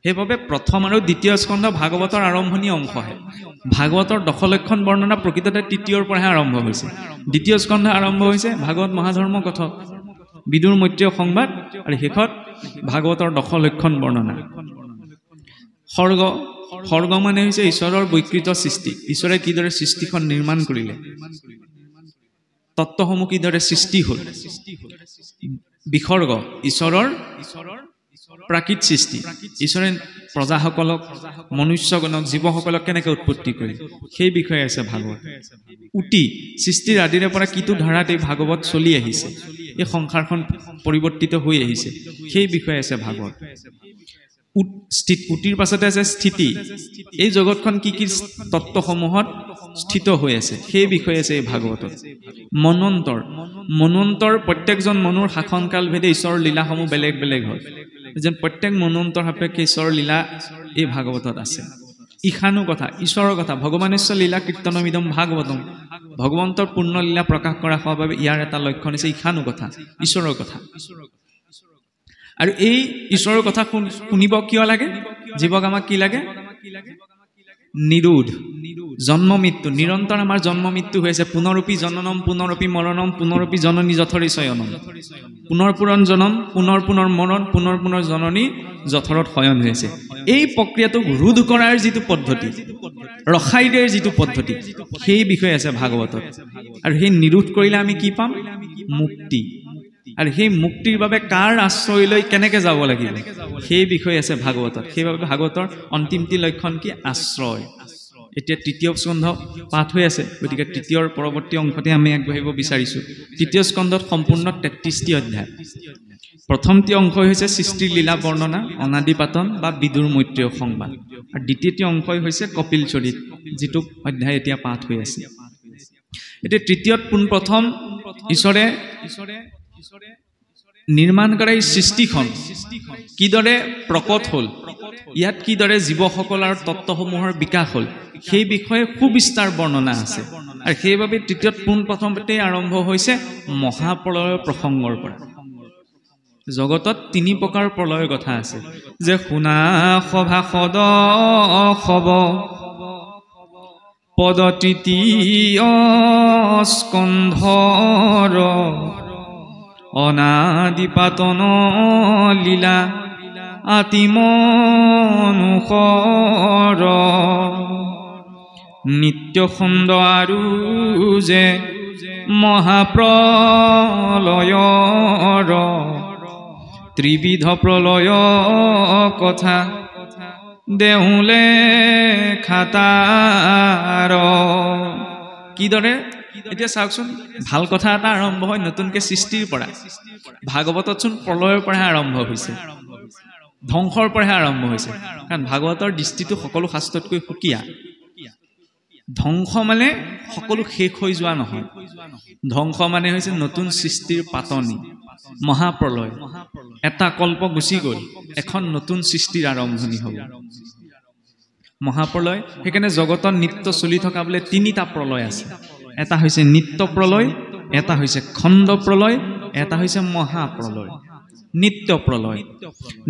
সেইভাবে প্ৰথম আৰু দ্বিতীয় স্কন্ধ ভাগৱতৰ আৰম্ভণি অংশহে ভাগৱতৰ দশলক্ষণ বৰ্ণনা প্ৰকৃততে তৃতীয়ৰ পৰাহে আৰম্ভ হৈছে দ্বিতীয় স্কন্ধ আৰম্ভ হৈছে ভাগৱত মহাধৰ্ম কথা বিদুৰ মৈত্ৰেয় সংবাদ আৰু শেষত ভাগৱতৰ দশলক্ষণ বৰ্ণনা স্বৰ্গ মানে হৈছে ঈশ্বৰৰ বৈকৃত সৃষ্টি ঈশ্বৰে কিদৰে সৃষ্টিখন নিৰ্মাণ কৰিলে তত্ত্বসমূহ কিদৰে সৃষ্টি হ'ল বিসৰ্গ ঈশ্বৰৰ প্ৰাকৃত সৃষ্টি ঈশ্বৰে প্ৰজাসকলক মনুষ্যগণক জীৱসকলক কেনেকৈ উৎপত্তি কৰে সেই বিষয়ে আছে ভাগৱত উটি সৃষ্টিৰ আদিৰে পৰা কিটো ধাৰাত এই ভাগৱত চলি আহিছে এই সংসাৰখন পৰিৱৰ্তিত হৈ আহিছে সেই বিষয়ে আছে ভাগৱত উটিৰ পাছতে আছে স্থিতি এই জগতখন কি কি তত্ত্বসমূহত স্থিত হৈ আছে সেই বিষয়ে আছে এই ভাগৱতত মনন্তৰ প্ৰত্যেকজন মনুৰ শাসনকাল ভেদে ঈশ্বৰৰ লীলাসমূহ বেলেগ বেলেগ হয় যেন প্ৰত্যেক মনন্তৰ সাপেক্ষে ঈশ্বৰৰ লীলা এই ভাগৱতত আছে ঈশানু কথা ঈশ্বৰৰ কথা ভগৱানেশ্বৰ লীলা কীৰ্তনমিদম ভাগৱতম ভগৱন্তৰ পূৰ্ণ লীলা প্ৰকাশ কৰা হোৱাৰ বাবে ইয়াৰ এটা লক্ষণ হৈছে ঈশানু কথা ঈশ্বৰৰ কথা আৰু এই ঈশ্বৰৰ কথা শুনিব কিয় লাগে জীৱক আমাক কি লাগে নিৰোধ জন্ম মৃত্যু নিৰন্তৰ আমাৰ জন্ম মৃত্যু হৈ আছে পুনৰপি জননম পুনৰপি মৰণম পুনৰপি জননী যথৰি শয়নম পুনৰ জনম পুনৰ মৰণ পুনৰ জননী যথৰত শয়ন হৈ আছে এই প্ৰক্ৰিয়াটোক ৰোধ কৰাৰ যিটো পদ্ধতি ৰখাই দিয়াৰ যিটো পদ্ধতি সেই বিষয়ে আছে ভাগৱতত আৰু সেই নিৰোধ কৰিলে আমি কি পাম মুক্তি আৰু সেই মুক্তিৰ বাবে কাৰ আশ্ৰয় লৈ কেনেকৈ যাব লাগিব সেই বিষয়ে আছে ভাগৱতত সেইবাবে ভাগৱতৰ অন্তিমটি লক্ষণ কি আশ্ৰয় এতিয়া তৃতীয় স্কন্ধ পাঠ হৈ আছে গতিকে তৃতীয়ৰ পৰৱৰ্তী অংশতে আমি আগবাঢ়িব বিচাৰিছোঁ তৃতীয় স্কন্ধত সম্পূৰ্ণ 33টি অধ্যায় প্ৰথমটি অংশ হৈছে সৃষ্টিৰ লীলা বৰ্ণনা অনাদি পাতন বা বিদুৰ মৈত্ৰেয় সংবাদ আৰু দ্বিতীয়টি অংশ হৈছে কপিল চৰিত যিটো অধ্যায় এতিয়া পাঠ হৈ আছে এতিয়া তৃতীয়ত পোনপ্ৰথম ঈশ্বৰে নিৰ্মাণ কৰা এই সৃষ্টিখন কিদৰে প্ৰকট হ'ল ইয়াত কিদৰে জীৱসকলৰ তত্ত্বসমূহৰ বিকাশ হ'ল সেই বিষয়ে সুবিস্তাৰ বৰ্ণনা আছে আৰু সেইবাবে তৃতীয়ত পোনপ্ৰথমতে আৰম্ভ হৈছে মহাপ্ৰলয়ৰ প্ৰসংগৰ পৰা জগতত তিনি প্ৰকাৰ প্ৰলয়ৰ কথা আছে যে শুনা সভাসদ খব পদ তৃতীয় স্কন্ধৰ অনাদি পাতন লীলা আতিমনুসৰ নিত্য খণ্ড আৰু যে মহাপ্ৰলয়ৰ ত্ৰিবিধ প্ৰলয় কথা দেউলে খাতাৰ কিদৰে এতিয়া চাওকচোন ভাল কথা এটা আৰম্ভ হয় নতুনকৈ সৃষ্টিৰ পৰা ভাগৱততচোন প্ৰলয়ৰ পৰাহে আৰম্ভ হৈছে ধ্বংসৰ পৰাহে আৰম্ভ হৈছে কাৰণ ভাগৱতৰ দৃষ্টিটো সকলো শাস্ত্ৰতকৈ সুকীয়া ধ্বংস মানে সকলো শেষ হৈ যোৱা নহয় ধ্বংস মানে হৈছে নতুন সৃষ্টিৰ পাতনি মহাপ্ৰলয় এটা কল্প গুচি গ'ল এখন নতুন সৃষ্টিৰ আৰম্ভণি হ'ব মহাপ্ৰলয় সেইকাৰণে জগতত নিত্য চলি থকা বোলে তিনিটা প্ৰলয় আছে এটা হৈছে নিত্য প্ৰলয় এটা হৈছে খণ্ড প্ৰলয় এটা হৈছে মহাপ্ৰলয় নিত্য প্ৰলয়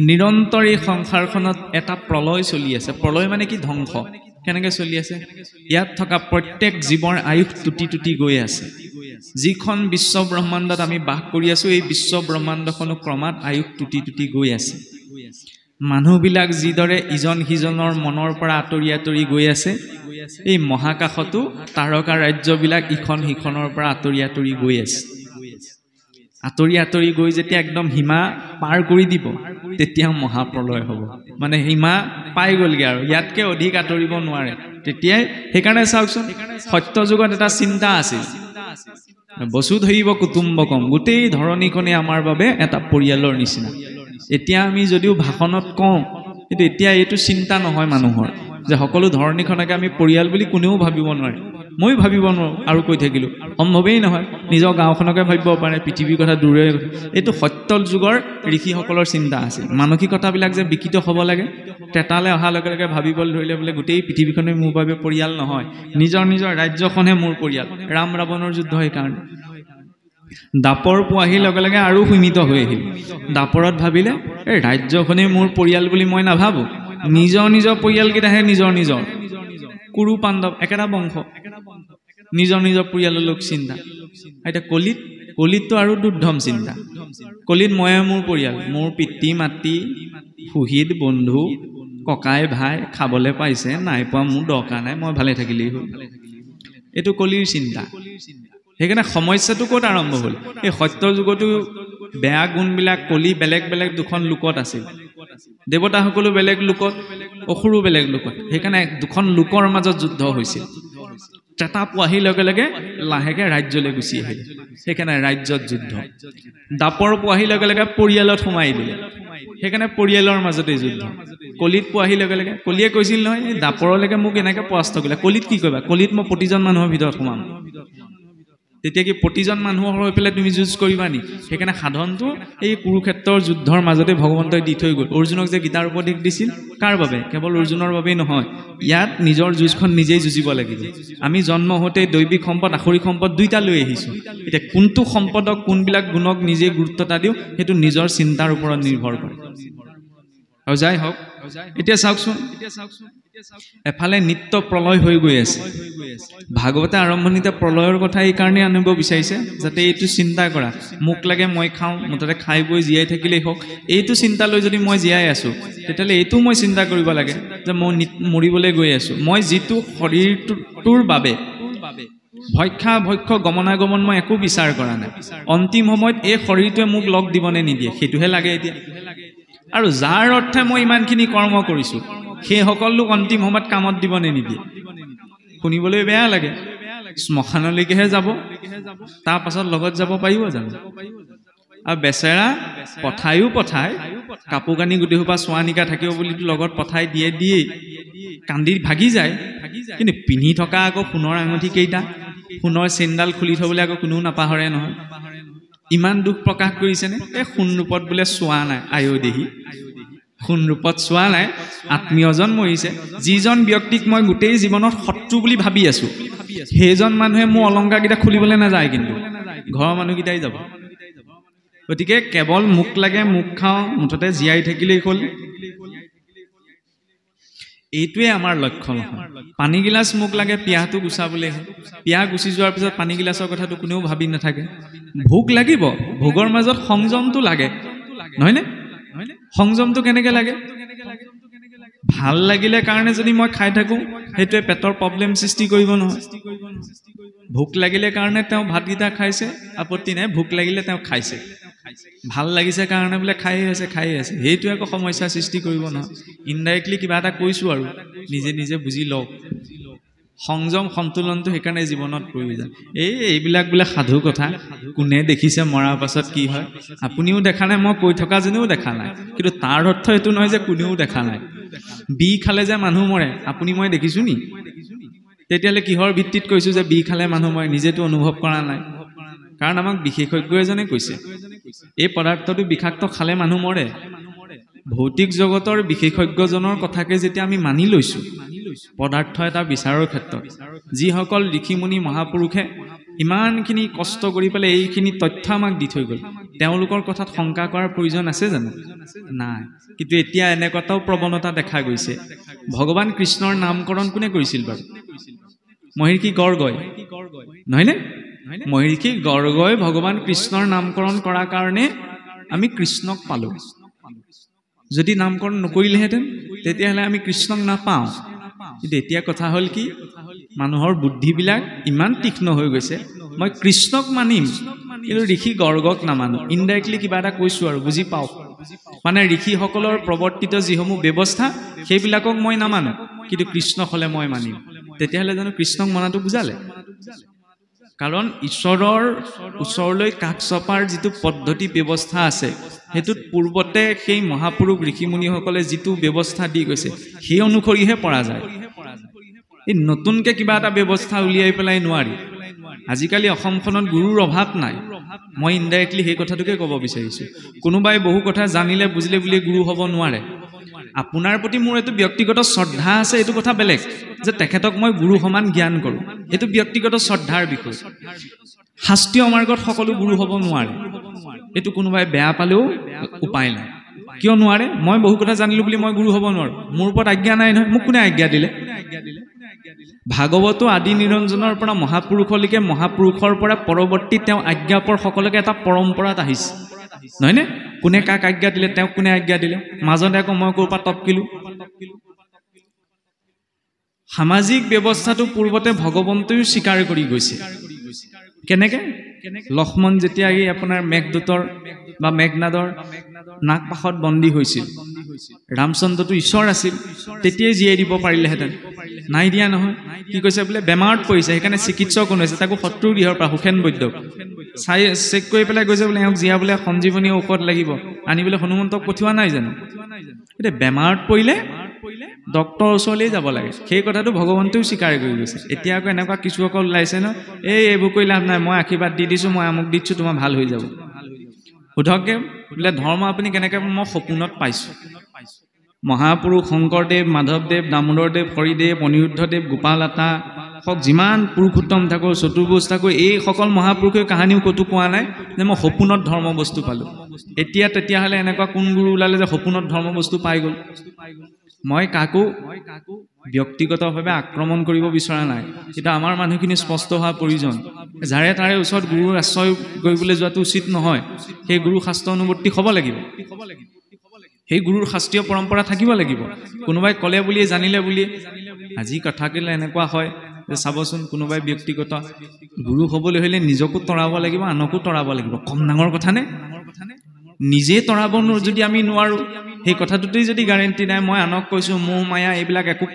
নিৰন্তৰ এই সংসাৰখনত এটা প্ৰলয় চলি আছে প্ৰলয় মানে কি ধ্বংস কেনেকৈ চলি আছে ইয়াত থকা প্ৰত্যেক জীৱৰ আয়ুস টুটি গৈ আছে যিখন বিশ্ব ব্ৰহ্মাণ্ডত আমি বাস কৰি আছো এই বিশ্ব ব্ৰহ্মাণ্ডখনো ক্ৰমাৎ আয়ুস টুটি গৈ আছে মানুহবিলাক যিদৰে ইজন সিজনৰ মনৰ পৰা আঁতৰি গৈ আছে এই মহাকাশতো তাৰকা ৰাজ্যবিলাক ইখন সিখনৰ পৰা আঁতৰি গৈ আছে আঁতৰি গৈ যেতিয়া একদম সীমা পাৰ কৰি দিব তেতিয়া মহাপ্ৰলয় হ'ব মানে সীমা পাই গ'লগৈ আৰু ইয়াতকৈ অধিক আঁতৰিব নোৱাৰে তেতিয়াই সেইকাৰণে চাওকচোন সত্য যুগত এটা চিন্তা আছিল বসুধৈৱ কুটুম্বকম গোটেই ধৰণীখনে আমাৰ বাবে এটা পৰিয়ালৰ নিচিনা এতিয়া আমি যদিও ভাষণত কওঁ কিন্তু এতিয়া এইটো চিন্তা নহয় মানুহৰ যে সকলো ধৰণীখনকে আমি পৰিয়াল বুলি কোনেও ভাবিব নোৱাৰে মই ভাবিব নোৱাৰোঁ আৰু কৈ থাকিলোঁ সম্ভৱেই নহয় নিজৰ গাঁওখনকে ভাবিব পাৰে পৃথিৱীৰ কথা দূৰে এইটো সত্য যুগৰ ঋষিসকলৰ চিন্তা আছিল মানসিকতাবিলাক যে বিকৃত হ'ব লাগে তেতালৈ অহাৰ লগে লগে ভাবিবলৈ ধৰিলে বোলে গোটেই পৃথিৱীখনে মোৰ বাবে পৰিয়াল নহয় নিজৰ ৰাজ্যখনহে মোৰ পৰিয়াল ৰাম ৰাৱণৰ যুদ্ধ সেইকাৰণে দাপৰ পোৱাহিৰ লগে লগে আৰু সীমিত হৈ আহিল দাপৰত ভাবিলে এই ৰাজ্যখনেই মোৰ পৰিয়াল বুলি মই নাভাবোঁ নিজৰ নিজৰ পৰিয়ালকেইটাহে নিজৰ নিজৰ কুৰু পাণ্ডৱ একেটা বংশ নিজৰ নিজৰ পৰিয়ালৰ লোক চিন্তা এতিয়া কলিতটো আৰু দুৰ্ধম চিন্তা কলিত মই মোৰ পৰিয়াল মোৰ পিতৃ মাতৃ সুহিত বন্ধু ককাই ভাই খাবলৈ পাইছে নাই পোৱা মোৰ দৰকাৰ নাই মই ভালে থাকিলেই হ'ল এইটো কলিৰ চিন্তা সেইকাৰণে সমস্যাটো ক'ত আৰম্ভ হ'ল এই সত্য যুগতো বেয়া গুণবিলাক কলি বেলেগ বেলেগ দুখন লোকত আছিল দেৱতাসকলো বেলেগ লোকত অসুৰো বেলেগ লোকত সেইকাৰণে দুখন লোকৰ মাজত যুদ্ধ হৈছিল ত্ৰেতা পোৱাহিৰ লগে লগে লাহেকে ৰাজ্যলৈ গুচি আহিলে সেইকাৰণে ৰাজ্যত যুদ্ধ দাপৰ পোৱাহিৰ লগে লগে পৰিয়ালত সোমাই দিলে সেইকাৰণে পৰিয়ালৰ মাজতে যুদ্ধ কলিত পোৱাহিৰ লগে লগে কলিয়ে কৈছিল নহয় এই দাপৰলৈকে মোক এনেকে পৰাস্ত কৰিলে কলিত কি কৰিবা কলিত মই প্ৰতিজন মানুহৰ ভিতৰত সোমাম তেতিয়া কি প্ৰতিজন মানুহৰ হৈ পেলাই তুমি যুঁজ কৰিবা নি সেইকাৰণে সাধনটো এই কুৰুক্ষেত্ৰৰ যুদ্ধৰ মাজতে ভগৱন্তই দি থৈ গ'ল অৰ্জুনক যে গীতাৰ উপদেশ দিছিল কাৰ বাবে কেৱল অৰ্জুনৰ বাবেই নহয় ইয়াত নিজৰ যুঁজখন নিজেই যুঁজিব লাগিব আমি জন্ম হওঁতে দৈবিক সম্পদ আসৰিক সম্পদ দুইটা লৈ আহিছোঁ এতিয়া কোনটো সম্পদক কোনবিলাক গুণক নিজে গুৰুত্বতা দিওঁ সেইটো নিজৰ চিন্তাৰ ওপৰত নিৰ্ভৰ কৰে আৰু যাই হওক এতিয়া চাওকচোন এফালে নিত্য প্ৰলয় হৈ গৈ আছে ভাগৱতে আৰম্ভণিতে প্ৰলয়ৰ কথা এই কাৰণে আনিব বিচাৰিছে যাতে এইটো চিন্তা কৰা মোক লাগে মই খাওঁ মুঠতে খাই বৈ জীয়াই থাকিলেই হওক এইটো চিন্তা লৈ যদি মই জীয়াই আছোঁ তেতিয়াহ'লে এইটো মই চিন্তা কৰিব লাগে যে মই মৰিবলৈ গৈ আছোঁ মই যিটো শৰীৰটোৰ বাবে ভক্ষ গমনাগমন মই একো বিচাৰ কৰা নাই অন্তিম সময়ত এই শৰীৰটোৱে মোক লগ দিবনে নিদিয়ে সেইটোহে লাগে এতিয়া আৰু যাৰ অৰ্থে মই ইমানখিনি কৰ্ম কৰিছোঁ সেই সকল লোক অন্তিম সময়ত কামত দিবনে নিদিয়ে শুনিবলৈ বেয়া লাগে শ্মশানলৈকেহে যাব তাৰ পাছত লগত যাব পাৰিব জানো আৰু বেচেৰা পঠায় কাপোৰ কানি গোটেইসোপা চোৱা নিকা থাকিব বুলি লগত পঠাই দিয়েই কান্দি ভাগি যায় কিন্তু পিন্ধি থকা আকৌ সোণৰ আঙুঠি কেইটা সোণৰ চেইনডাল খুলি থবলৈ আকৌ কোনেও নাপাহৰে নহয় ইমান দুখ প্ৰকাশ কৰিছেনে এই সোণ ৰূপত বোলে চোৱা নাই আয়ো দেহি সোণ ৰূপত চোৱা নাই আত্মীয়জন মৰিছে যিজন ব্যক্তিক মই গোটেই জীৱনত শত্ৰু বুলি ভাবি আছো সেইজন মানুহে মোৰ অলংকাৰকেইটা খুলিবলৈ নাযায় কিন্তু ঘৰৰ মানুহকেইটাই যাব গতিকে কেৱল মুখ লাগে মুখ খাওঁ মুঠতে জীয়াই থাকিলেই হ'ল এইটোৱে আমাৰ লক্ষ্য নহয় পানী গিলাচ মুখ লাগে পিয়াহটো গুচাবলৈ পিয়াহ গুচি যোৱাৰ পিছত পানী গিলাচৰ কথাটো কোনেও ভাবি নাথাকে ভোক লাগিব ভোগৰ মাজত সংযমটো লাগে নহয়নে সংযমটো কেনেকে লাগে ভাল লাগিলে কাৰণে যদি মই খাই থাকো সেইটোৱে পেটৰ প্ৰব্লেম সৃষ্টি কৰিব নহয় ভোক লাগিলে কাৰণে তেওঁ ভাতকেইটা খাইছে আপত্তি নাই ভোক লাগিলে তেওঁ খাইছে ভাল লাগিছে কাৰণে বোলে খাই আছে সেইটো একো সমস্যা সৃষ্টি কৰিব নহয় ইনডাইৰেক্টলি কিবা এটা কৈছো আৰু নিজে বুজি লওক সংযম সন্তুলনটো সেইকাৰণে জীৱনত প্ৰয়োজন এইবিলাক বোলে সাধু কথা কোনে দেখিছে মৰাৰ পাছত কি হয় আপুনিও দেখা নাই মই কৈ থকা যেনেও দেখা নাই কিন্তু তাৰ অৰ্থ এইটো নহয় যে কোনেও দেখা নাই বি খালে যে মানুহ মৰে আপুনি মই দেখিছো নি তেতিয়াহ'লে কিহৰ ভিত্তিত কৈছো যে বি খালে মানুহ মৰে নিজেতো অনুভৱ কৰা নাই কাৰণ আমাক বিশেষজ্ঞ এজনে কৈছে এই পদাৰ্থটো বিষাক্ত খালে মানুহ মৰে ভৌতিক জগতৰ বিশেষজ্ঞজনৰ কথাকে যেতিয়া আমি মানি লৈছো পদাৰ্থ এটা বিচাৰৰ ক্ষেত্ৰত যিসকল ঋষিমুনি মহাপুৰুষে ইমানখিনি কষ্ট কৰি পেলাই এইখিনি তথ্য আমাক দি থৈ গ'ল তেওঁলোকৰ কথাত শংকা কৰাৰ প্ৰয়োজন আছে জানো নাই কিন্তু এতিয়া এনেকুৱাও প্ৰৱণতা দেখা গৈছে ভগৱান কৃষ্ণৰ নামকৰণ কোনে কৰিছিল বাৰু মহৰ্ষি গৰ্গই নহয়নে মহৰ্ষি গৰ্গই ভগৱান কৃষ্ণৰ নামকৰণ কৰাৰ কাৰণে আমি কৃষ্ণক পালো যদি নামকৰণ নকৰিলেহেঁতেন তেতিয়াহ'লে আমি কৃষ্ণক নাপাওঁ কিন্তু এতিয়া কথা হ'ল কি মানুহৰ বুদ্ধিবিলাক ইমান তীক্ষ্ণ হৈ গৈছে মই কৃষ্ণক মানিম কিন্তু ঋষি গৰ্গক নামানো ইনডাইৰেক্টলি কিবা এটা কৈছো আৰু বুজি পাওঁ মানে ঋষিসকলৰ প্ৰৱৰ্তিত যিসমূহ ব্যৱস্থা সেইবিলাকক মই নামানো কিন্তু কৃষ্ণক হ'লে মই মানিম তেতিয়াহ'লে জানো কৃষ্ণক মনাটো বুজালে কাৰণ ঈশ্বৰৰ ওচৰলৈ কাষ চপাৰ যিটো পদ্ধতি ব্যৱস্থা আছে সেইটোত পূৰ্বতে সেই মহাপুৰুষ ঋষিমুনিসকলে যিটো ব্যৱস্থা দি গৈছে সেই অনুসৰিহে পৰা যায় এই নতুনকে কিবা এটা ব্যৱস্থা উলিয়াই পেলাই নোৱাৰি আজিকালি অসমখনত গুৰুৰ অভাৱ নাই মই ইনডাইৰেক্টলি সেই কথাটোকে ক'ব বিচাৰিছো কোনোবাই বহু কথা জানিলে বুজিলে বুলি গুৰু হ'ব নোৱাৰে আপোনাৰ প্ৰতি মোৰ এইটো ব্যক্তিগত শ্ৰদ্ধা আছে এইটো কথা বেলেগ যে তেখেতক মই গুৰু সমান জ্ঞান কৰোঁ এইটো ব্যক্তিগত শ্ৰদ্ধাৰ বিষয় শাস্ত্ৰীয় মাৰ্গত সকলো গুৰু হ'ব নোৱাৰে এইটো কোনোবাই বেয়া পালেও উপায় নাই কিয় নোৱাৰে মই বহু কথা জানিলো বুলি মই গুৰু হ'ব নোৱাৰো মোৰ ওপৰত আজ্ঞা নাই নহয় মোক কোনে আজ্ঞা দিলে ভাগৱত আদি নিৰঞ্জনৰ পৰা মহাপুৰুষলৈকে মহাপুৰুষৰ পৰা পৰৱৰ্তী তেওঁ আজ্ঞাপৰ সকলোকে এটা পৰম্পৰাত আহিছে নহয়নে কোনে কাক আজ্ঞা দিলে তেওঁ কোনে আজ্ঞা দিলে মাজতে আকৌ মই ক'ৰ পৰা টপকিলো সামাজিক ব্যৱস্থাটো পূৰ্বতে ভগৱন্তয়ো স্বীকাৰ কৰি গৈছে কেনেকে লক্ষ্মণ যেতিয়া এই আপোনাৰ মেঘদূতৰ বা মেঘনাদৰ নাগপাশত বন্দী হৈছিল ৰামচন্দ্ৰটো ঈশ্বৰ আছিল তেতিয়াই জীয়াই দিব পাৰিলেহেঁতেন নাই দিয়া নহয় কি কৈছে বোলে বেমাৰত পৰিছে সেইকাৰণে চিকিৎসক কোন হৈছে তাকো শত্ৰুৰ গৃহৰ পৰা সুখেন বৈদ্যক চাই চেক কৰি পেলাই কৈছে বোলে এওঁক জীয়াবলৈ সঞ্জীৱনী ঔষধ লাগিব আনিবলৈ হনুমন্তক পঠিওৱা নাই জানো এতিয়া বেমাৰত পৰিলে ডক্টৰৰ ওচৰলৈ যাব লাগে সেই কথাটো ভগৱন্তয়ো স্বীকাৰ কৰি গৈছে এতিয়া আকৌ এনেকুৱা কিছুসকল ওলাইছে ন এইবোৰ কৰি লাভ নাই মই আশীৰ্বাদ দি দিছোঁ মই আমুক দিছোঁ তোমাৰ ভাল হৈ যাব সোধককে বোলে ধৰ্ম আপুনি কেনেকৈ মই সপোনত পাইছোঁ মহাপুৰুষ শংকৰদেৱ মাধৱদেৱ দামোদৰদেৱ হৰিদেৱ অনিৰুদ্ধদেৱ গোপাল আতা হওক যিমান পুৰুষোত্তম ঠাকুৰ চতুৰ্ভুজ ঠাকুৰ এইসকল মহাপুৰুষৰ কাহিনীও ক'তো পোৱা নাই যে মই সপোনত ধৰ্ম বস্তু পালোঁ এতিয়া তেতিয়াহ'লে এনেকুৱা কোন গুৰু ওলালে যে সপোনত ধৰ্ম বস্তু পাই গ'ল মই কাকো ব্যক্তিগতভাৱে আক্ৰমণ কৰিব বিচৰা নাই কিন্তু আমাৰ মানুহখিনি স্পষ্ট হোৱা প্ৰয়োজন যাৰে তাৰে ওচৰত গুৰুৰ আশ্ৰয় কৰিবলৈ যোৱাটো উচিত নহয় সেই গুৰু শাস্ত্ৰ অনুৱৰ্তী হ'ব লাগিব সেই গুৰুৰ শাস্ত্ৰীয় পৰম্পৰা থাকিব লাগিব কোনোবাই ক'লে বুলিয়ে জানিলে বুলিয়ে আজি কথা ক'লে এনেকুৱা হয় যে চাবচোন কোনোবাই ব্যক্তিগত গুৰু হ'বলৈ হ'লে নিজকো তৰাব লাগিব আনকো তৰাব লাগিব কম ডাঙৰ কথা নে নিজে তৰাব যদি আমি নোৱাৰো সেই কথাটোতেই যদি গ্যাৰেণ্টি নাই মই আনক কৈছোঁ মোহ মায়া এইবিলাক একো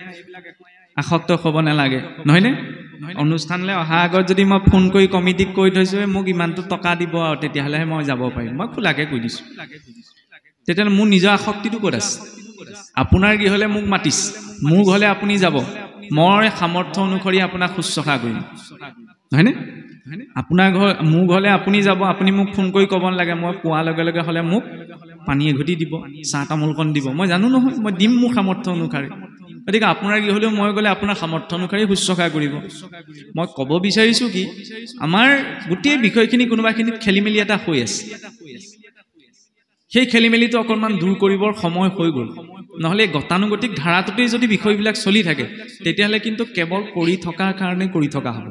আসক্ত হ'ব নালাগে নহয়নে অনুষ্ঠানলৈ অহা আগত যদি মই ফোন কৰি কমিটিক কৈ থৈছোঁ মোক ইমানটো টকা দিব আৰু তেতিয়াহ'লেহে মই যাব পাৰিম মই খোলাকৈ কৈ দিছোঁ তেতিয়াহ'লে মোৰ নিজৰ আসক্তিটো ক'ত আছে আপোনাৰ গৃহলৈ মোক মাতিছে মোৰ ঘৰলৈ আপুনি যাব মই সামৰ্থ্য অনুসৰি আপোনাক শুশ্ৰূষা কৰিম নহয়নে আপোনাৰ ঘৰ মোৰ ঘৰলৈ আপুনি যাব আপুনি মোক ফোন কৰি ক'ব নালাগে মই পোৱাৰ লগে লগে হ'লে মোক পানী এঘটি দিব চাহ তামোলকণ দিব মই জানো নহয় মই দিম মোৰ সামৰ্থ্য অনুসাৰে গতিকে আপোনাৰ গৃহলৈও মই গ'লে আপোনাৰ সামৰ্থ্য অনুসাৰে শুশ্ৰূষা কৰিব মই ক'ব বিচাৰিছোঁ কি আমাৰ গোটেই বিষয়খিনি কোনোবাখিনিত খেলি মেলি এটা হৈ আছে সেই খেলি মেলিটো অকণমান দূৰ কৰিবৰ সময় হৈ গ'ল নহ'লে গতানুগতিক ধাৰাটোতেই যদি বিষয়বিলাক চলি থাকে তেতিয়াহ'লে কিন্তু কেৱল কৰি থকাৰ কাৰণে কৰি থকা হ'ব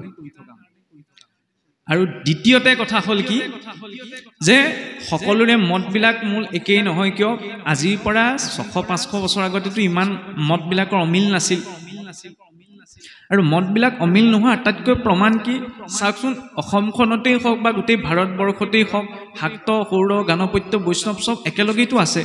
আৰু দ্বিতীয়তে কথা হ'ল কি যে সকলোৰে মতবিলাক মূল একেই নহয় কিয় আজিৰ পৰা 600-500 বছৰ আগতেতো ইমান মতবিলাকৰ অমিল নাছিল আৰু মতবিলাক অমিল নোহোৱা আটাইতকৈ প্ৰমাণ কি চাওকচোন অসমখনতেই হওক বা গোটেই ভাৰতবৰ্ষতেই হওক শাক্ত সৌৰ গাণপত্য বৈষ্ণৱ চব একেলগেইতো আছে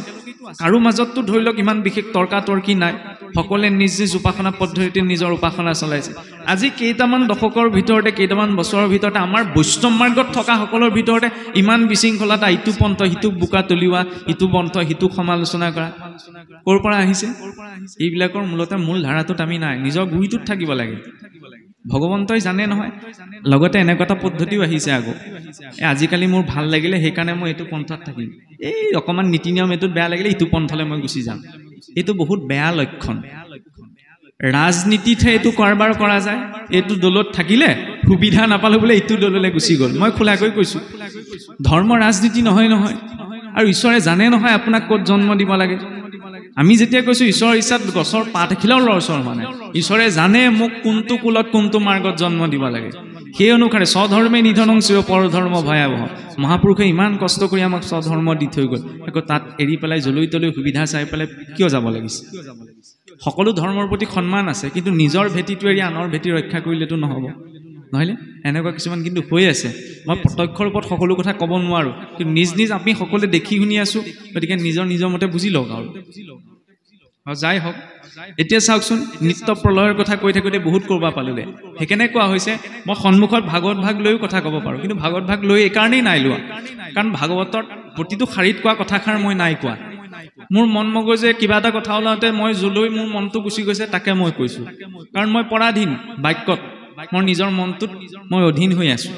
কাৰো মাজততো ধৰি লওক ইমান বিশেষ তৰ্কাতৰ্কি নাই সকলোৱে নিজ নিজ উপাসনা পদ্ধতিতে নিজৰ উপাসনা চলাইছে আজি কেইটামান দশকৰ ভিতৰতে কেইটামান বছৰৰ ভিতৰতে আমাৰ বৈষ্ণৱ মাৰ্গত থকা সকলৰ ভিতৰতে ইমান বিশৃংখলতা ইটো পন্থ সিটোক বোকা তলিওৱা ইটো পন্থ সিটোক সমালোচনা কৰা ক'ৰ পৰা আহিছে এইবিলাকৰ মূলতে মূল ধাৰাটোত আমি নাই নিজৰ গুৰিটোত থাকিব লাগে ভগৱন্তই জানে নহয় লগতে এনেকুৱা এটা পদ্ধতিও আহিছে আগত আজিকালি মোৰ ভাল লাগিলে সেইকাৰণে মই এইটো পন্থাত থাকিম এই অকণমান নীতি নিয়ম এইটোত বেয়া লাগিলে ইটো পন্থলৈ মই গুচি যাম এইটো বহুত বেয়া লক্ষণ ৰাজনীতিতহে এইটো কাৰবাৰ কৰা যায় এইটো দলত থাকিলে সুবিধা নাপালো বোলে ইটো দললৈ গুচি গ'ল মই খোলাকৈ কৈছোঁ ধৰ্ম ৰাজনীতি নহয় নহয় আৰু ঈশ্বৰে জানে নহয় আপোনাক ক'ত জন্ম দিব লাগে আমি যেতিয়া কৈছোঁ ঈশ্বৰৰ ইচ্ছাত গছৰ পাত এখিলাও লৰচৰ মানে ঈশ্বৰে জানে মোক কোনটো কুলত কোনটো মাৰ্গত জন্ম দিব লাগে সেই অনুসাৰে স্বধৰ্মে নিধনং চিৰ পৰধৰ্ম ভয়াৱহ মহাপুৰুষে ইমান কষ্ট কৰি আমাক স্বধৰ্ম দি থৈ গ'ল আকৌ তাত এৰি পেলাই জলৈ তলৈ সুবিধা চাই পেলাই কিয় যাব লাগিছে সকলো ধৰ্মৰ প্ৰতি সন্মান আছে কিন্তু নিজৰ ভেটিটো এৰি আনৰ ভেটি ৰক্ষা কৰিলেতো নহ'ব নহয়নে এনেকুৱা কিছুমান কিন্তু হৈ আছে মই প্ৰত্যক্ষৰ ওপৰত সকলো কথা ক'ব নোৱাৰোঁ কিন্তু নিজ নিজ আমি সকলোৱে দেখি শুনি আছোঁ গতিকে নিজৰ নিজৰ মতে বুজি লওক আৰু যাই হওক এতিয়া চাওকচোন নিত্য প্ৰলয়ৰ কথা কৈ থাকোঁতে বহুত কৰবা পালোঁগে সেইকাৰণে কোৱা হৈছে মই সন্মুখত ভাগৱত ভাগ লৈও কথা ক'ব পাৰোঁ কিন্তু ভাগৱত ভাগ লৈ এইকাৰণেই নাই লোৱা কাৰণ ভাগৱতৰ প্ৰতিটো শাৰীত কোৱা কথাষাৰ মই নাই কোৱা মোৰ মন মগজে কিবা এটা কথা ওলাওঁতে মই যলৈ মোৰ মনটো গুচি গৈছে তাকে মই কৈছোঁ কাৰণ মই পৰাধীন বাক্যত মোৰ নিজৰ মনটোত মই অধীন হৈ আছোঁ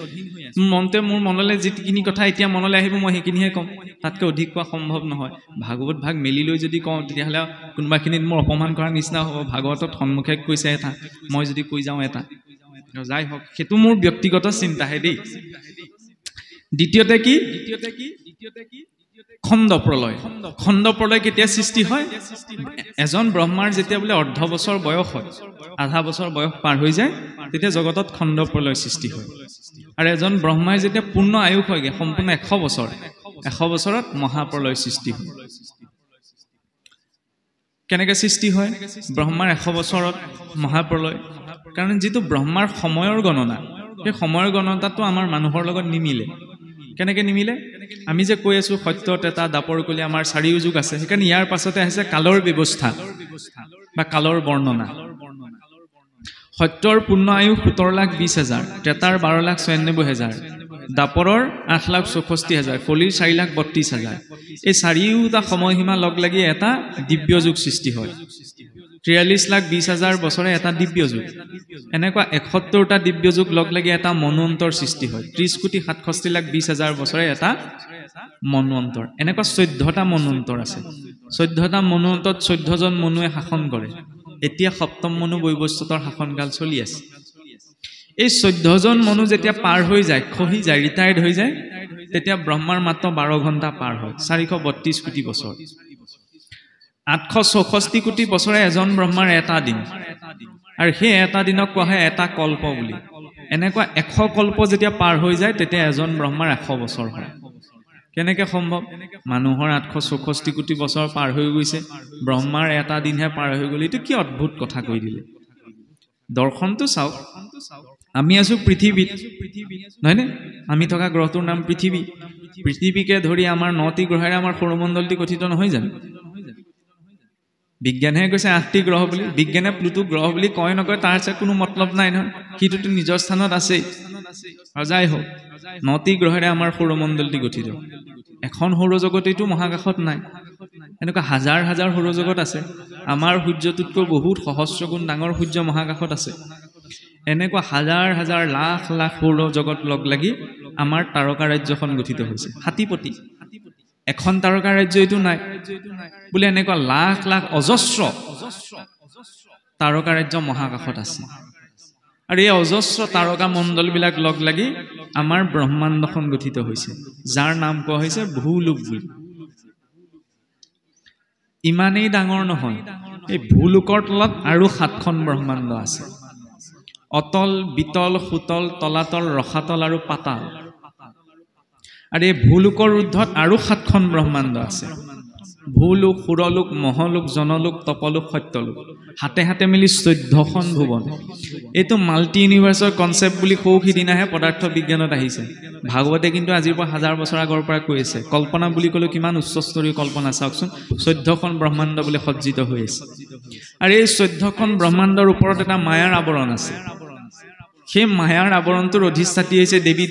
মনটোৱে মোৰ মনলৈ যিখিনি কথা এতিয়া মনলৈ আহিব মই সেইখিনিহে ক'ম তাতকৈ অধিক কোৱা সম্ভৱ নহয় ভাগৱত ভাগ মেলি লৈ যদি কওঁ তেতিয়াহ'লে কোনোবাখিনিত মোৰ অপমান কৰাৰ নিচিনা হ'ব ভাগৱতত সন্মুখে কৈছে এটা মই যদি কৈ যাওঁ এটা যাই হওক সেইটো মোৰ ব্যক্তিগত চিন্তাহে দেই দ্বিতীয়তে কি খণ্ড প্ৰলয় কেতিয়া সৃষ্টি হয় এজন ব্ৰহ্মাৰ যেতিয়া বোলে অৰ্ধ বছৰ বয়স হয় আধা বছৰ বয়স পাৰ হৈ যায় তেতিয়া জগতত খণ্ড প্ৰলয় সৃষ্টি হয় আৰু এজন ব্ৰহ্মাৰ যেতিয়া পূৰ্ণ আয়ুস হয়গে সম্পূৰ্ণ 100 বছৰত মহাপ্ৰলয় সৃষ্টি হয় কেনেকৈ সৃষ্টি হয় ব্ৰহ্মাৰ 100 বছৰত মহাপ্ৰলয় কাৰণ যেটো ব্ৰহ্মাৰ সময়ৰ গণনা সেই সময়ৰ গণনাটো আমাৰ মানুহৰ লগত নিমিলে কেনেকৈ নিমিলে আমি যে কৈ আছো সত্য তেতা দাপৰ কলি আমাৰ চাৰিও যুগ আছে সেইকাৰণে ইয়াৰ পাছতে আহিছে কালৰ ব্যৱস্থা বা কালৰ বৰ্ণনা সত্যৰ পূৰ্ণ আয়ু 17,20,000 তেতাৰ 12,96,000 দাপৰৰ 8,64,000 কলিৰ 4,32,000 এই চাৰিওটা সময়সীমা লগ লাগি এটা দিব্য যুগ সৃষ্টি হয় 43,20,000 বছৰে এটা দিব্য যুগ এনেকুৱা 71টা দিব্য যুগ লগ লাগি এটা মনৱন্তৰ সৃষ্টি হয় 30,67,20,000 বছৰে এটা মনৱন্তৰ এনেকুৱা 14টা মনৱন্তৰ আছে 14টা মনৱন্তৰত 14 জন মনুৱে শাসন কৰে এতিয়া সপ্তম মনু বৈবস্বতৰ শাসনকাল চলি আছে এই 14 জন মনু যেতিয়া পাৰ হৈ যায় খহি যায় ৰিটায়াৰ্ড হৈ যায় তেতিয়া ব্ৰহ্মাৰ মাত্ৰ 12 ঘণ্টা পাৰ হয় 432 কোটি বছৰ 864 কোটি বছৰে এজন ব্ৰহ্মাৰ এটা দিন আৰু সেই এটা দিনক কোৱা হয় এটা কল্প বুলি এনেকুৱা 100 কল্প যেতিয়া পাৰ হৈ যায় তেতিয়া এজন ব্ৰহ্মাৰ 100 বছৰ হয় কেনেকৈ সম্ভৱ মানুহৰ 864 কোটি বছৰ পাৰ হৈ গৈছে ব্ৰহ্মাৰ এটা দিনহে পাৰ হৈ গ'ল এইটো কি অদ্ভুত কথা কৈ দিলে দৰ্শনটো চাওক আমি আছো পৃথিৱীত নহয়নে আমি থকা গ্ৰহটোৰ নাম পৃথিৱীকে ধৰি আমাৰ 9টি গ্ৰহেৰে আমাৰ সৌৰমণ্ডলটি গঠিত নহয় জানো বিজ্ঞানে কৈছে 8টি গ্ৰহ বুলি বিজ্ঞানে প্লুটো গ্ৰহ বুলি কয় নকয় তাৰ আছে কোনো মতলব নাই নহয় কিটো নিজৰ স্থানত আছে আৰু যাই হোক 9টি গ্ৰহেৰে আমাৰ সৌৰমণ্ডলটি গঠিত এখন সৌৰজগতেটো মহাকাশত নাই এনেকুৱা হাজাৰ হাজাৰ সৌৰজগত আছে আমাৰ সূৰ্যটোতকৈ বহুত সহস্ৰ গুণ ডাঙৰ সূৰ্য মহাকাশত আছে এনেকুৱা হাজাৰ হাজাৰ লাখ লাখ সৌৰজগত লগ লাগি আমাৰ তাৰকা ৰাজ্যখন গঠিত হৈছে হাতীপতি এখন তাৰকা ৰাজ্য এইটো নাই বুলি এনেকুৱা লাখ লাখ অজস্ৰ তাৰকা ৰাজ্য মহাকাশত আছে আৰু এই অজস্ৰ তাৰকা মণ্ডলবিলাক লগ লাগি আমাৰ ব্ৰহ্মাণ্ডখন গঠিত হৈছে যাৰ নাম কোৱা হৈছে ভূলোক বুলি ইমানেই ডাঙৰ নহয় এই ভূলোকৰ তলত আৰু 7খন ব্ৰহ্মাণ্ড আছে অতল বিতল সুতল তলাতল ৰসাতল আৰু পাতাল আৰু এই ভূলোকৰ ঊৰ্ধ্বত আৰু 7খন ব্ৰহ্মাণ্ড আছে ভূলোক সুৰলোক মহলোক জনলোক তপলোক সত্যলোক হাতে হাতে মিলি 14খন ভুৱন এইটো মাল্টি ইউনিভাৰ্সৰ কনসেপ্ট বুলি সিদিনাহে পদাৰ্থ বিজ্ঞানত আহিছে ভাগৱতে কিন্তু আজিৰ পৰা হাজাৰ বছৰ আগৰ পৰা কৈ আছে কল্পনা বুলি ক'লে কিমান উচ্চস্তৰীয় কল্পনা চাওকচোন 14খন ব্ৰহ্মাণ্ড বুলি সজ্জিত হৈ আছে আৰু এই 14খন ব্ৰহ্মাণ্ডৰ ওপৰত এটা মায়াৰ আৱৰণ আছে সেই মায়াৰ আৱৰণটোৰ অধিষ্ঠাত্ৰী হৈছে দেৱী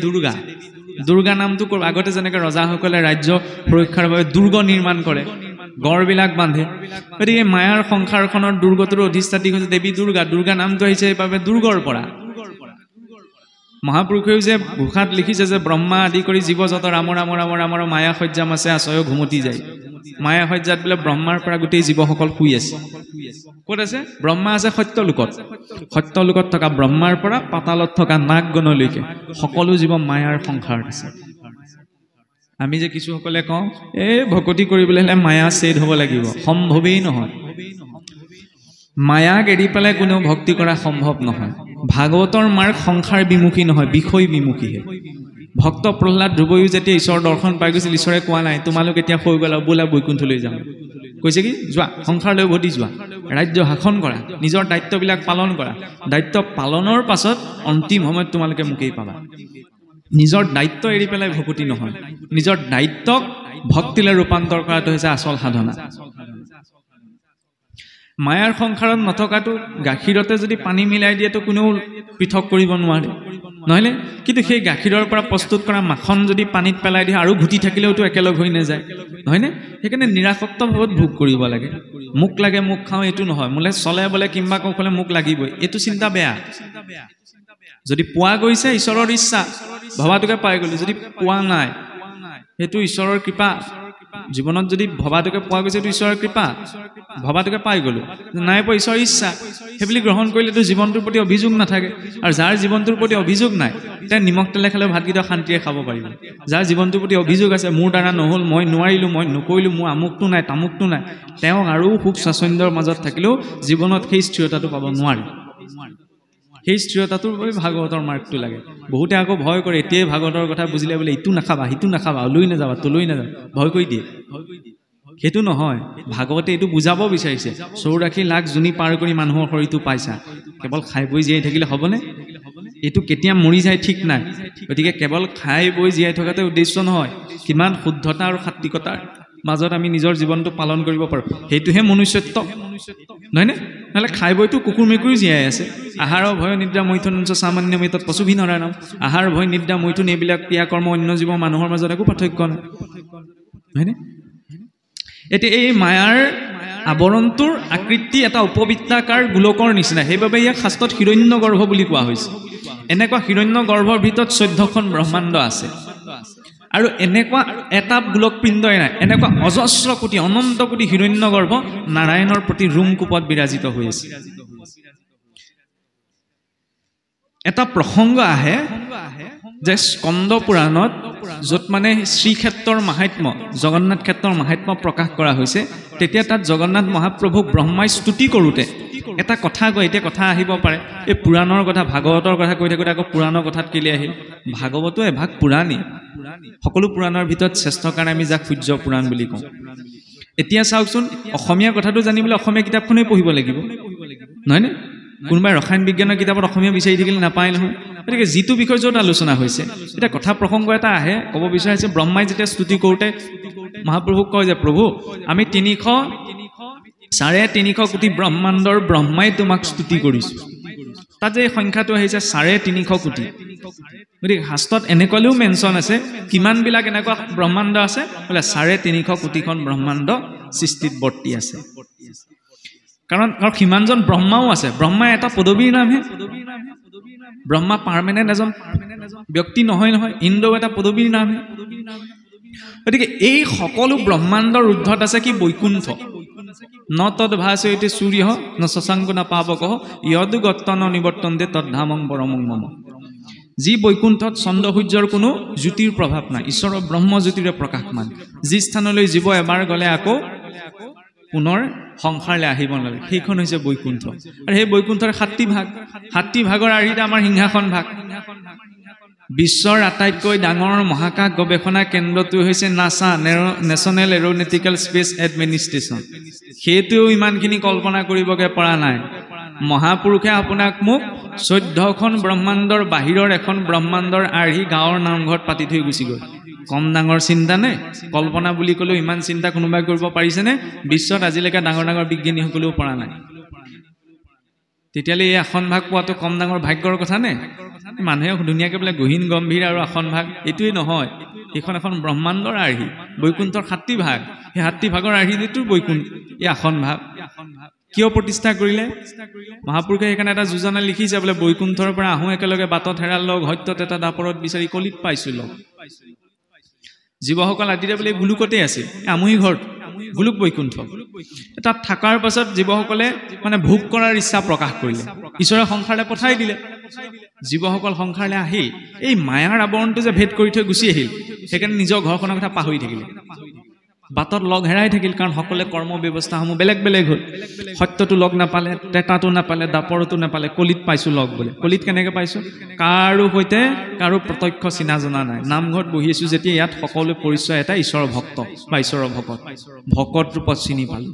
দুৰ্গা নামটো আগতে যেনেকৈ ৰজাসকলে ৰাজ্য সুৰক্ষাৰ বাবে দুৰ্গ নিৰ্মাণ কৰে গড়বিলাক বান্ধে গতিকে মায়াৰ সংসাৰখনৰ দুৰ্গটোৰ অধিষ্ঠাত্ৰী হৈছে দেৱী দুৰ্গা নামটো আহিছে এইভাৱে দুৰ্গৰ পৰা মহাপুৰুষেও যে ঘোষাত লিখিছে যে ব্ৰহ্মা আদি কৰি জীৱ যত ৰাম ৰাম ৰাম ৰাম মায়া সজ্জাম আছে আশয় ঘুমতি যায় মায়া সজ্জাত বোলে ব্ৰহ্মাৰ পৰা গোটেই জীৱসকল শুই আছে ক'ত আছে ব্ৰহ্মা আছে সত্যলোকত থকা ব্ৰহ্মাৰ পৰা পাতালত থকা নাগ গণলৈকে সকলো জীৱ মায়াৰ সংসাৰত আছে আমি যে কিছুসকলে কওঁ এই ভকতি কৰিবলৈ হ'লে মায়া ছেদ হ'ব লাগিব সম্ভৱেই নহয় মায়াক এৰি পেলাই কোনেও ভক্তি কৰা সম্ভৱ নহয় ভাগৱতৰ মাৰ্গ সংসাৰ বিমুখী নহয় বিষয় বিমুখীহে ভক্ত প্ৰহ্লাদ ধ্ৰুৱয়ো যেতিয়া ঈশ্বৰৰ দৰ্শন পাই গৈছিল ঈশ্বৰে কোৱা নাই তোমালোক এতিয়া হৈ গ'লা বোলা বৈকুণ্ঠলৈ যাম কৈছে কি যোৱা সংসাৰলৈ উভতি যোৱা ৰাজ্য শাসন কৰা নিজৰ দায়িত্ববিলাক পালন কৰা দায়িত্ব পালনৰ পাছত অন্তিম সময়ত তোমালোকে মুকেই পাবা নিজৰ দায়িত্ব এৰি পেলাই ভকতি নহয় নিজৰ দায়িত্বক ভক্তিলৈ ৰূপান্তৰ কৰাটো হৈছে আচল সাধনা মায়াৰ সংসাৰত নথকাটো গাখীৰতে যদি পানী মিলাই দিয়ে তো কোনেও পৃথক কৰিব নোৱাৰে নহলে কিন্তু সেই গাখীৰৰ পৰা প্ৰস্তুত কৰা মাখন যদি পানীত পেলাই দিয়ে আৰু ঘুটি থাকিলেওতো একেলগ হৈ নাযায় নহয়নে সেইকাৰণে নিৰাসক্ত ভাৱত ভোগ কৰিব লাগে মুখ লাগে মুখ খাওঁ এইটো নহয় মোলে চলে বলে কিম্বা কৌশলে মুখ লাগিবই এইটো চিন্তা বেয়া যদি পোৱা গৈছে ঈশ্বৰৰ ইচ্ছা ভবাটোকে পাই গ'লো যদি পোৱা নাই সেইটো ঈশ্বৰৰ কৃপা জীৱনত যদি ভবাটোকে পোৱা গৈছে ঈশ্বৰৰ কৃপা ভবাটোকে পাই গলো নাই পোৱা ঈশ্বৰৰ ইচ্ছা সেইবুলি গ্ৰহণ কৰিলেতো জীৱনটোৰ প্ৰতি অভিযোগ নাথাকে আৰু যাৰ জীৱনটোৰ প্ৰতি অভিযোগ নাই তেওঁ নিমখ তেলে খালে ভাতকেইটা শান্তিৰে খাব পাৰিব যাৰ জীৱনটোৰ প্ৰতি অভিযোগ আছে মোৰ দ্বাৰা নহ'ল মই নোৱাৰিলো মই নকৰিলো মোৰ আমুকটো নাই তামুকটো নাই তেওঁ আৰু সুখ স্বাচ্ছন্দ্যৰ মাজত থাকিলেও জীৱনত সেই স্থিৰতাটো পাব নোৱাৰে সেই স্থিৰতাটোৰ বাবে ভাগৱতৰ মাৰ্গটো লাগে বহুতে আকৌ ভয় কৰে এতিয়াই ভাগৱতৰ কথা বুজিলে বোলে ইটো নাখাবা সিটো নাখাবা লৈ নাযাবা তলৈ নাযাবা ভয় কৰি দিয়ে সেইটো নহয় ভাগৱতে এইটো বুজাব বিচাৰিছে 84 লাখ জুনি পাৰ কৰি মানুহৰ শৰীৰটো পাইছা কেৱল খাই বৈ জীয়াই থাকিলে হ'বনে এইটো কেতিয়া মৰি যায় ঠিক নাই গতিকে কেৱল খাই বৈ জীয়াই থকাটো উদ্দেশ্য নহয় কিমান শুদ্ধতা আৰু সাত্বিকতাৰ মাজত আমি নিজৰ জীৱনটো পালন কৰিব পাৰোঁ সেইটোহে মনুষ্যত্ব নহয়নে নহ'লে খাই বৈতো কুকুৰ মেকুৰী জীয়াই আছে আহাৰ ভয় নিদ্ৰা মৈথুন সামান্য মেতত পশুভি নৰায়ণম আহাৰ ভয় নিদ্ৰা মৈথুন এইবিলাক ক্ৰিয়া কৰ্ম অন্য জীৱ মানুহৰ মাজত একো পাৰ্থক্য নাই নহয়নে এতিয়া এই মায়াৰ আৱৰণটোৰ আকৃতি এটা উপবৃত্তাকাৰ গোলকৰ নিচিনা সেইবাবে ইয়াক শাস্ত্ৰত হিৰণ্য গৰ্ভ বুলি কোৱা হৈছে এনেকুৱা হিৰণ্য গৰ্ভৰ ভিতৰত 14খন ব্ৰহ্মাণ্ড আছে আৰু এনেকুৱা এটা গোলক পিণ্ডই নাই এনেকুৱা অজস্ৰ কোটি অনন্ত কোটি হিৰণ্য গৰ্ভ নাৰায়ণৰ প্ৰতি ৰুমকূপত বিৰাজিত হৈ আছে এটা প্ৰসংগ আহে যে স্কন্দ পুৰাণত য'ত মানে শ্ৰীক্ষেত্ৰৰ মাহাত্ম্য জগন্নাথ ক্ষেত্ৰৰ মাহাত্ম্য প্ৰকাশ কৰা হৈছে তেতিয়া তাত জগন্নাথ মহাপ্ৰভুক ব্ৰহ্মাই স্তুতি কৰোঁতে এটা কথা কয় এতিয়া কথা আহিব পাৰে এই পুৰাণৰ কথা ভাগৱতৰ কথা কৈ থাকোঁতে আকৌ পুৰাণৰ কথাত কেলৈ আহিল ভাগৱতো এভাগ পুৰাণী সকলো পুৰাণৰ ভিতৰত শ্ৰেষ্ঠ কাৰণে আমি যাক সূৰ্য পুৰাণ বুলি কওঁ এতিয়া চাওকচোন অসমীয়া কথাটো জানিবলৈ অসমীয়া কিতাপখনেই পঢ়িব লাগিব নহয়নে কোনোবাই ৰসায়ন বিজ্ঞানৰ কিতাপত অসমীয়া বিচাৰি থাকিলে নাপায় নহয় গতিকে যিটো বিষয় য'ত আলোচনা হৈছে এতিয়া কথা প্ৰসংগ এটা আহে ক'ব বিচাৰিছে ব্ৰহ্মাই যেতিয়া স্তুতি কৰোঁতে মহাপ্ৰভুক কয় যে প্ৰভু আমি 300 কোটি ব্ৰহ্মাণ্ডৰ ব্ৰহ্মাই তোমাক স্তুতি কৰিছোঁ তাত যে এই সংখ্যাটো আহিছে 350 কোটি গতিকে শাস্ত্ৰত এনেকুৱালৈও মেনশ্যন আছে কিমানবিলাক এনেকুৱা ব্ৰহ্মাণ্ড আছে বোলে 350 কোটিখন ব্ৰহ্মাণ্ড সৃষ্টিত বৰ্তি আছে কাৰণ সিমানজন ব্ৰহ্মাও আছে ব্ৰহ্মা এটা পদবীৰ নামহে ব্ৰহ্মা পাৰ্মানেণ্ট এজন ব্যক্তি নহয় নহয় ইন্দ্ৰ এটা পদবীৰ নামহে গতিকে এই সকলো ব্ৰহ্মাণ্ডৰ ঊৰ্ধত আছে কি বৈকুণ্ঠ ন তদ ভাসয়তে সূৰ্য ন শশাঙ্ক ন পাবক ইয়দ গত্তন নিবৰ্তন্তে তদ্ধামং পৰমং মম যি বৈকুণ্ঠত চন্দ্ৰ সূৰ্যৰ কোনো জ্যোতিৰ প্ৰভাৱ নাই ঈশ্বৰৰ ব্ৰহ্ম জ্যোতিৰে প্ৰকাশমান যি স্থানলৈ জীৱ এবাৰ গ'লে আকৌ পুনৰ সংসাৰলৈ আহিব নালাগে সেইখন হৈছে বৈকুণ্ঠ আৰু সেই বৈকুণ্ঠৰ 7টি ভাগৰ আৰ্হিতে আমাৰ সিংহাসন ভাগ বিশ্বৰ আটাইতকৈ ডাঙৰ মহাকাশ গৱেষণা কেন্দ্ৰটো হৈছে নাসা নেশ্যনেল এৰোনটিকেল স্পেচ এডমিনিষ্ট্ৰেশ্যন সেইটোও ইমানখিনি কল্পনা কৰিবগে পৰা নাই মহাপুৰুষে আপোনাক মোক 14খন ব্ৰহ্মাণ্ডৰ বাহিৰৰ এখন ব্ৰহ্মাণ্ডৰ আৰ্হি গাঁৱৰ নামঘৰত পাতি থৈ গুচি গ'ল কম ডাঙৰ চিন্তা নে কল্পনা বুলি ক'লেও ইমান চিন্তা কোনোবাই কৰিব পাৰিছেনে বিশ্বত আজিলৈকে ডাঙৰ ডাঙৰ বিজ্ঞানীসকলেও পৰা নাই তেতিয়ালে এই আসন ভাগ পোৱাটো কম ডাঙৰ ভাগ্যৰ কথা নে মানুহে ধুনীয়াকৈ বোলে গহীন গম্ভীৰ আৰু আসন ভাগ এইটোৱেই নহয় এইখন এখন ব্ৰহ্মাণ্ডৰ আৰ্হি বৈকুণ্ঠৰ 7টি ভাগ সেই 7টি ভাগৰ আৰ্হিটো বৈকুণ্ঠ এই আসন ভাগ কিয় প্ৰতিষ্ঠা কৰিলে মহাপুৰুষে সেইকাৰণে এটা যোজনা লিখিছে বোলে বৈকুণ্ঠৰ পৰা আহোঁ একেলগে বাটত হেৰাল লগ সত্যত এটা দাপৰত বিচাৰি কলিত পাইছোঁ লগ জীৱসকল আদিৰে বোলে গোলোকতে আছে আমুহি ঘৰ গোলোক বৈকুণ্ঠ তাত থকাৰ পাছত জীৱসকলে মানে ভোগ কৰাৰ ইচ্ছা প্ৰকাশ কৰিলে ঈশ্বৰে সংসাৰলৈ পঠাই দিলে জীৱসকল সংসাৰলৈ আহিল এই মায়াৰ আৱৰণটো যে ভেদ কৰি থৈ গুচি আহিল সেইকাৰণে নিজৰ ঘৰখনৰ কথা পাহৰি থাকিলে বাটত লগ হেৰাই থাকিল কাৰণ সকলে কৰ্ম ব্যৱস্থাসমূহ বেলেগ বেলেগ হ'ল সত্যটো লগ নাপালে টেটাটো নাপালে দাপৰতো নাপালে কলিত পাইছোঁ লগ বোলে কলিত কেনেকৈ পাইছোঁ কাৰো সৈতে কাৰো প্ৰত্যক্ষ চিনা জনা নাই নামঘৰত বহি আছোঁ যেতিয়া ইয়াত সকলোৱে পৰিচয় এটা ঈশ্বৰৰ ভক্ত বা ঈশ্বৰৰ ভকত ৰূপত চিনি পালোঁ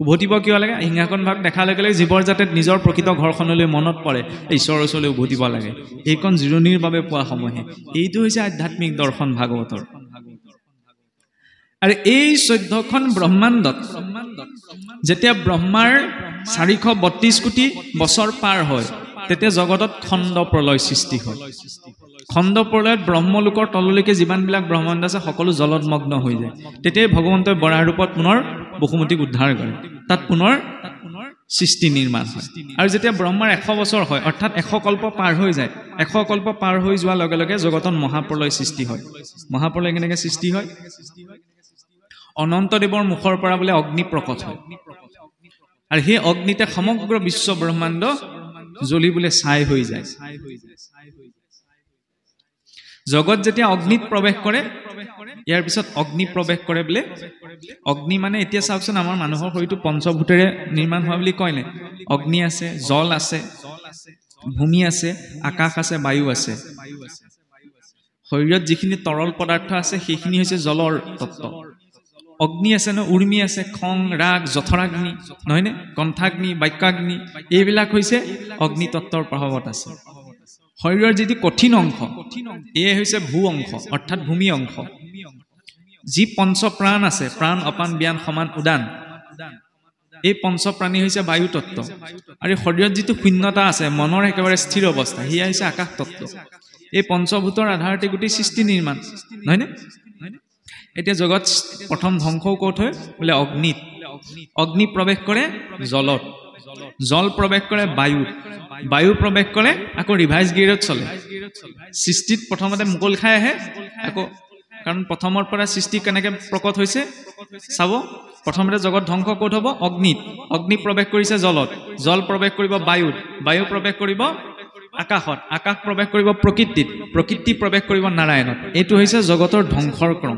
উভতিব কিয় লাগে সিংহাসন ভাগ দেখাৰ লগে লগে জীৱৰ যাতে নিজৰ প্ৰকৃত ঘৰখনলৈ মনত পৰে ঈশ্বৰৰ ওচৰলৈ উভতিব লাগে এইকণ জিৰণিৰ বাবে পোৱা সময়হে এইটো হৈছে আধ্যাত্মিক দৰ্শন ভাগৱতৰ আৰু এই 14খন ব্ৰহ্মাণ্ডত যেতিয়া ব্ৰহ্মাৰ 432 কোটি বছৰ পাৰ হয় তেতিয়া জগতত খণ্ড প্ৰলয় সৃষ্টি হয় খণ্ড প্ৰলয়ত ব্ৰহ্মলোকৰ তললৈকে যিমানবিলাক ব্ৰহ্মাণ্ড আছে সকলো জলমগ্ন হৈ যায় তেতিয়াই ভগৱন্তই বৰাহ ৰূপত পুনৰ বসুমতীক উদ্ধাৰ কৰে তাত পুনৰ সৃষ্টি নিৰ্মাণ হয় আৰু যেতিয়া ব্ৰহ্মাৰ 100 বছৰ হয় অৰ্থাৎ 100 কল্প পাৰ হৈ যায় 100 কল্প পাৰ হৈ যোৱাৰ লগে লগে জগতত মহাপ্ৰলয় সৃষ্টি হয় মহাপ্ৰলয় কেনেকৈ সৃষ্টি হয় অনন্তদেৱৰ মুখৰ পৰা বোলে অগ্নি প্ৰকট হয় আৰু সেই অগ্নিতে সমগ্ৰ বিশ্ব ব্ৰহ্মাণ্ড জ্বলি বোলে ছাই হৈ যায় জগত যেতিয়া অগ্নিত প্ৰৱেশ কৰে ইয়াৰ পিছত অগ্নি প্ৰৱেশ কৰে বোলে অগ্নি মানে এতিয়া চাওকচোন আমাৰ মানুহৰ শৰীৰটো পঞ্চভূতেৰে নিৰ্মাণ হোৱা বুলি কয় নে অগ্নি আছে জল আছে ভূমি আছে আকাশ আছে বায়ু আছে শৰীৰত যিখিনি তৰল পদাৰ্থ আছে সেইখিনি হৈছে জলৰ তত্ত্ব অগ্নি আছে ন উৰ্মি আছে খং ৰাগ জঠৰাগ্নি নহয়নে কণ্ঠাগ্নি বাক্যাগ্নি এইবিলাক হৈছে অগ্নি তত্ত্বৰ প্ৰভাৱত আছে শৰীৰৰ যিটো কঠিন অংশ এয়ে হৈছে ভূ অংশ অৰ্থাৎ ভূমি অংশ যি পঞ্চ প্ৰাণ আছে প্ৰাণ অপান ব্যান সমান উদান এই পঞ্চ প্ৰাণী হৈছে বায়ু তত্ত্ব আৰু শৰীৰত যিটো শূন্যতা আছে মনৰ একেবাৰে স্থিৰ অৱস্থা সেয়া হৈছে আকাশ তত্ত্ব এই পঞ্চভূতৰ আধাৰতে গোটেই সৃষ্টি নিৰ্মাণ নহয়নে এতিয়া জগত প্ৰথম ধ্বংসও ক'ত হয় বোলে অগ্নিত অগ্নি প্ৰৱেশ কৰে জলত জল প্ৰৱেশ কৰে বায়ুত বায়ু প্ৰৱেশ কৰে আকৌ ৰিভাইজ গিয়েৰত চলে সৃষ্টিত প্ৰথমতে মুকল খাই আহে আকৌ কাৰণ প্ৰথমৰ পৰা সৃষ্টি কেনেকৈ প্ৰকট হৈছে চাব প্ৰথমতে জগত ধ্বংস ক'ত হ'ব অগ্নিত অগ্নি প্ৰৱেশ কৰিছে জলত জল প্ৰৱেশ কৰিব বায়ুত বায়ু প্ৰৱেশ কৰিব আকাশত আকাশ প্ৰৱেশ কৰিব প্ৰকৃতিত প্ৰকৃতি প্ৰৱেশ কৰিব নাৰায়ণত এইটো হৈছে জগতৰ ধ্বংসৰ ক্ৰম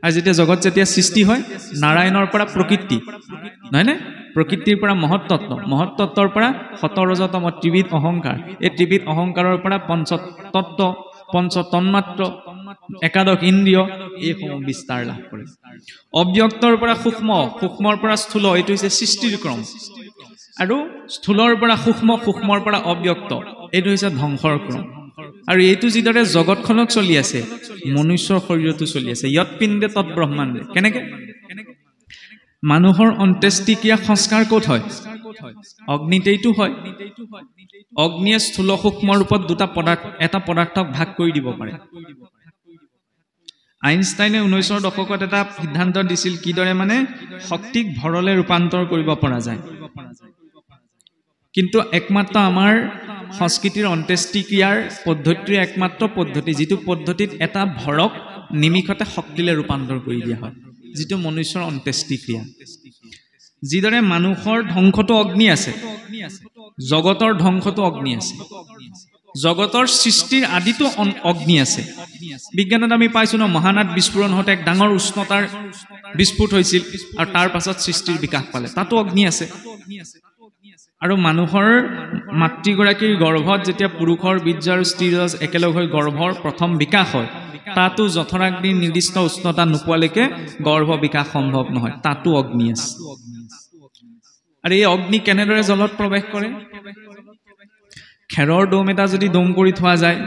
আৰু যেতিয়া জগত যেতিয়া সৃষ্টি হয় নাৰায়ণৰ পৰা প্ৰকৃতি নহয়নে প্ৰকৃতিৰ পৰা মহত্তত্বৰ পৰা শতৰজতম ত্ৰিবিধ অহংকাৰ এই ত্ৰিবিধ অহংকাৰৰ পৰা পঞ্চতত্ত্ব পঞ্চতন্মাত্ৰ একাদশ ইন্দ্ৰিয় এইসমূহ বিস্তাৰ লাভ কৰে অব্যক্তৰ পৰা সূক্ষ্ম সূক্ষ্মৰ পৰা স্থূল এইটো হৈছে সৃষ্টিৰ ক্ৰম আৰু স্থূলৰ পৰা সূক্ষ্ম সূক্ষ্মৰ পৰা অব্যক্ত এইটো হৈছে ধ্বংসৰ ক্ৰম আৰু এইটো যিদৰে জগতখনত চলি আছে মনুষ্যৰ শৰীৰতো চলি আছে ইয়ৎ পিণ্ডে তৎ ব্ৰহ্মাণ্ডে কেনেকে মানুহৰ অন্ত্যেষ্টিক্ৰিয়া সংস্কাৰ ক'ত হয় অগ্নিতেইটো হয় অগ্নিয়ে স্থূল সূক্ষ্ম ৰূপত দুটা পদাৰ্থ এটা পদাৰ্থক ভাগ কৰি দিব পাৰে আইনষ্টাইনে 19ৰ দশকত এটা সিদ্ধান্ত দিছিল কিদৰে মানে শক্তিক ভৰলে ৰূপান্তৰ কৰিব পৰা যায় কিন্তু একমাত্ৰ আমাৰ সংস্কৃতিৰ অন্ত্যেষ্টিক্ৰিয়াৰ পদ্ধতিৰ একমাত্ৰ পদ্ধতি যিটো পদ্ধতিত এটা ভৰক নিমিষতে শক্তিলে ৰূপান্তৰ কৰি দিয়া হয় যিটো মনুষ্যৰ অন্ত্যেষ্টিক্ৰিয়া যিদৰে মানুহৰ ধ্বংসটো অগ্নি আছে জগতৰ ধ্বংসটো অগ্নি আছে জগতৰ সৃষ্টিৰ আদিতো অগ্নি আছে বিজ্ঞানত আমি পাইছো ন মহানাদ বিস্ফোৰণ হতে এক ডাঙৰ উষ্ণতাৰ বিস্ফোট হৈছিল আৰু তাৰ পাছত সৃষ্টিৰ বিকাশ পালে তাতো অগ্নি আছে আৰু মানুহৰ মাতৃগৰাকীৰ গৰ্ভত যেতিয়া পুৰুষৰ বীৰ্য আৰু স্ত্ৰীৰজ একেলগ হৈ গৰ্ভৰ প্ৰথম বিকাশ হয় তাতো জঠৰাগ্নিৰ নিৰ্দিষ্ট উষ্ণতা নোপোৱালৈকে গৰ্ভ বিকাশ সম্ভৱ নহয় তাতো অগ্নি আছে আৰু এই অগ্নি কেনেদৰে জলত প্ৰৱেশ কৰে খেৰৰ দম এটা যদি দম কৰি থোৱা যায়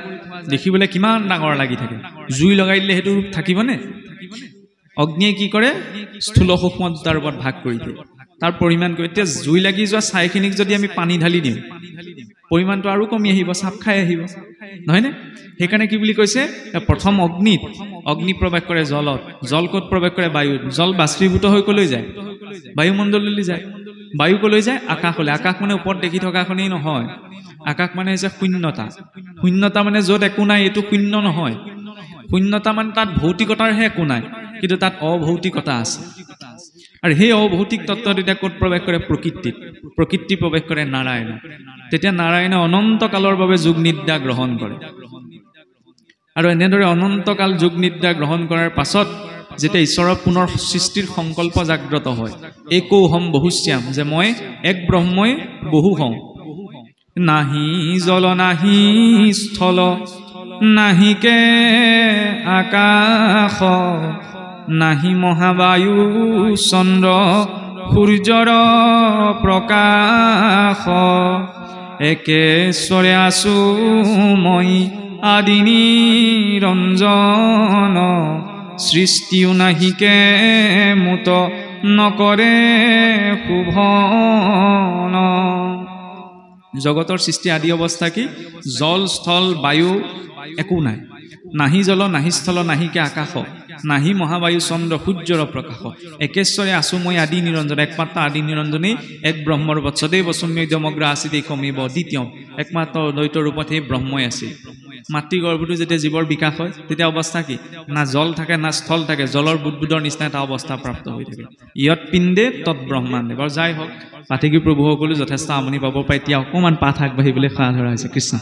দেখিবলৈ কিমান ডাঙৰ লাগি থাকে জুই লগাই দিলে সেইটো থাকিবনে অগ্নিয়ে কি কৰে স্থূল সূক্ষ্ম দুটাৰ ওপৰত ভাগ কৰি দিয়ে তাৰ পৰিমাণ কৰি এতিয়া জুই লাগি যোৱা ছাইখিনিক যদি আমি পানী ঢালি দিওঁ পৰিমাণটো আৰু কমি আহিব চাপ খাই আহিব নহয়নে সেইকাৰণে কি বুলি কৈছে প্ৰথম অগ্নিত অগ্নি প্ৰৱেশ কৰে জলত জল ক'ত প্ৰৱেশ কৰে বায়ুত জল বাষ্পীভূত হৈ কলৈ যায় বায়ুমণ্ডললৈ যায় বায়ু কলৈ যায় আকাশলৈ আকাশ মানে ওপৰত দেখি থকাখনেই নহয় আকাশ মানে হৈছে শূন্যতা শূন্যতা মানে য'ত একো নাই এইটো শূন্য নহয় শূন্যতা মানে তাত ভৌতিকতাৰহে একো নাই কিন্তু তাত অভৌতিকতা আছে আৰু সেই অভৌতিক তত্ত্ব তেতিয়া ক'ত প্ৰৱেশ কৰে প্ৰকৃতিত প্ৰকৃতি প্ৰৱেশ কৰে নাৰায়ণ তেতিয়া নাৰায়ণে অনন্ত কালৰ বাবে যোগ নিদ্ৰা গ্ৰহণ কৰে আৰু এনেদৰে অনন্তকাল যোগ নিদ্ৰা গ্ৰহণ কৰাৰ পাছত যেতিয়া ঈশ্বৰৰ পুনৰ সৃষ্টিৰ সংকল্প জাগ্ৰত হয় একৌহম বহুশ্যাম যে মই এক ব্ৰহ্মই বহু হওঁ নাহি জল নাহি স্থল নাহিকে আকাশ নাহি মহাবায়ু চন্দ্ৰ সূৰ্যৰ প্ৰকাশ একেশ্বৰে আছো মই আদি নিৰঞ্জন সৃষ্টিও নাহিকে মুত নকৰে শুভন জগতৰ সৃষ্টি আদি অৱস্থা কি জল স্থল বায়ু একো নাই নাহি জল নাহি স্থল নাহিকে আকাশ নাহি মহাবায়ু চন্দ্ৰ সূৰ্যৰ প্ৰকাশ একেশ্বৰে আছো মই আদি নিৰঞ্জন একমাত্ৰ আদি নিৰঞ্জনেই এক ব্ৰহ্মৰ বৎসদেৱ বসুম্যদমগ্ৰ আছিল কমিব দ্বিতীয় একমাত্ৰ দ্বৈত ৰূপত সেই ব্ৰহ্মই আছিল মাতৃ গৰ্ভটো যেতিয়া জীৱৰ বিকাশ হয় তেতিয়া অৱস্থা কি না জল থাকে না স্থল থাকে জলৰ বুদবুদৰ নিচিনা এটা অৱস্থা প্ৰাপ্ত হৈ থাকে ইয়ত পিণ্ডে তৎ ব্ৰহ্মাণ্ডে বাৰু যাই হওক পাঠেকি প্ৰভুসকলো যথেষ্ট আমনি পাব পাৰে এতিয়া অকণমান পাঠ আগবাঢ়িবলৈ খোৱা ধৰা হৈছে কৃষ্ণ